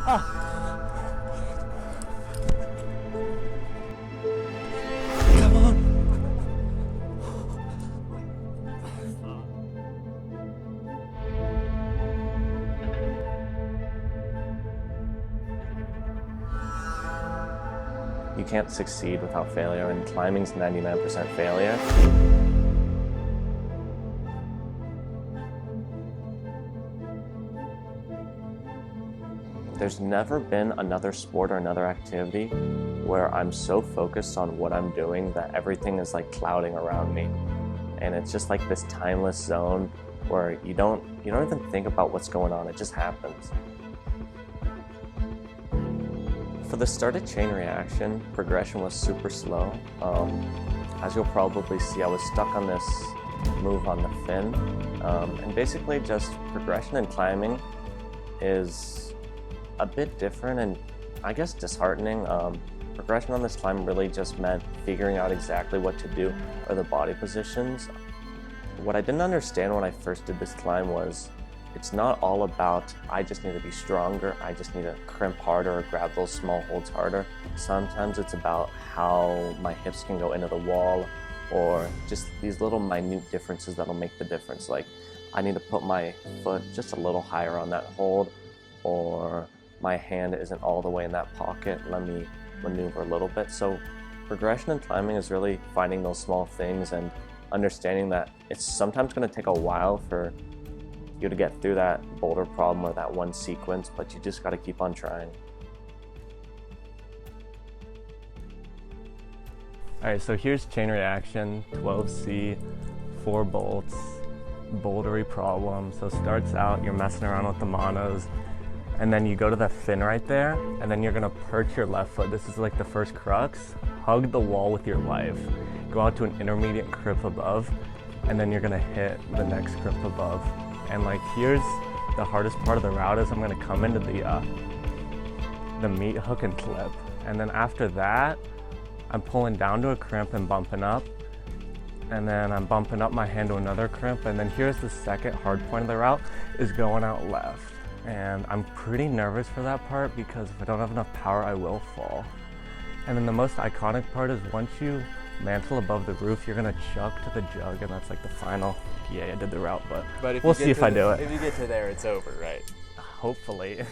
Come on. You can't succeed without failure, and climbing's 99% failure. There's never been another sport or another activity where I'm so focused on what I'm doing that everything is like clouding around me. And it's just like this timeless zone where you don't even think about what's going on, it just happens. For the start of Chain Reaction, progression was super slow. As you'll probably see, I was stuck on this move on the fin. And basically just progression in climbing is a bit different and I guess disheartening. Progression on this climb really just meant figuring out exactly what to do or the body positions. What I didn't understand when I first did this climb was it's not all about I just need to be stronger, I just need to crimp harder or grab those small holds harder. Sometimes it's about how my hips can go into the wall or just these little minute differences that'll make the difference. Like I need to put my foot just a little higher on that hold, or my hand isn't all the way in that pocket, let me maneuver a little bit. So progression in climbing is really finding those small things and understanding that it's sometimes going to take a while for you to get through that boulder problem or that one sequence, but you just got to keep on trying. All right, so here's Chain Reaction, 12C, 4 bolts, bouldery problem. So it starts out, you're messing around with the monos, and then you go to the fin right there, and then you're gonna perch your left foot. This is like the first crux. Hug the wall with your life. Go out to an intermediate crimp above, and then you're gonna hit the next crimp above. And like here's the hardest part of the route is I'm gonna come into the meat hook and clip. And then after that, I'm pulling down to a crimp and bumping up. And then I'm bumping up my hand to another crimp. And then here's the second hard point of the route is going out left. And I'm pretty nervous for that part because if I don't have enough power, I will fall. And then the most iconic part is once you mantle above the roof, you're gonna chuck to the jug, and that's like the final. Yeah, I did the route, but if we'll see if I do it. If you get to there, it's over, right? Hopefully.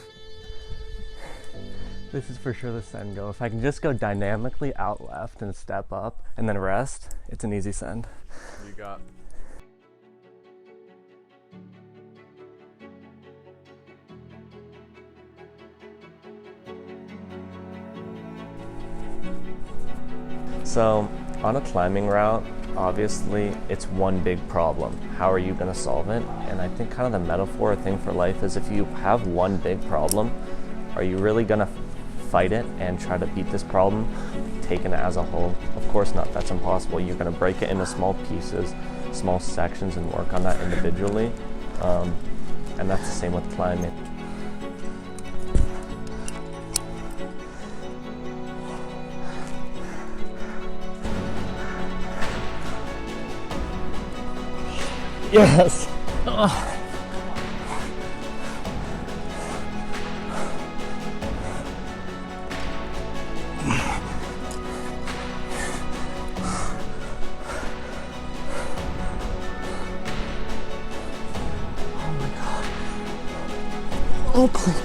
This is for sure the send go. If I can just go dynamically out left and step up and then rest, it's an easy send. You got. So on a climbing route, obviously it's one big problem. How are you going to solve it? And I think kind of the metaphor thing for life is if you have one big problem, are you really going to fight it and try to beat this problem taken as a whole? Of course not, that's impossible. You're going to break it into small pieces, small sections, and work on that individually. And that's the same with climbing. Yes! Oh, please.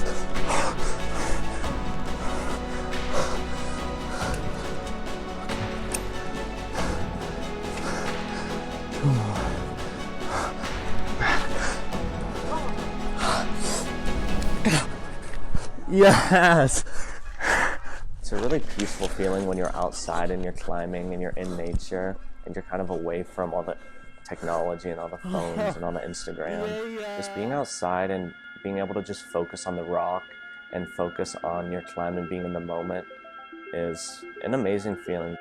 Yes! It's a really peaceful feeling when you're outside and you're climbing and you're in nature and you're kind of away from all the technology and all the phones and all the Instagram. Just being outside and being able to just focus on the rock and focus on your climb and being in the moment is an amazing feeling.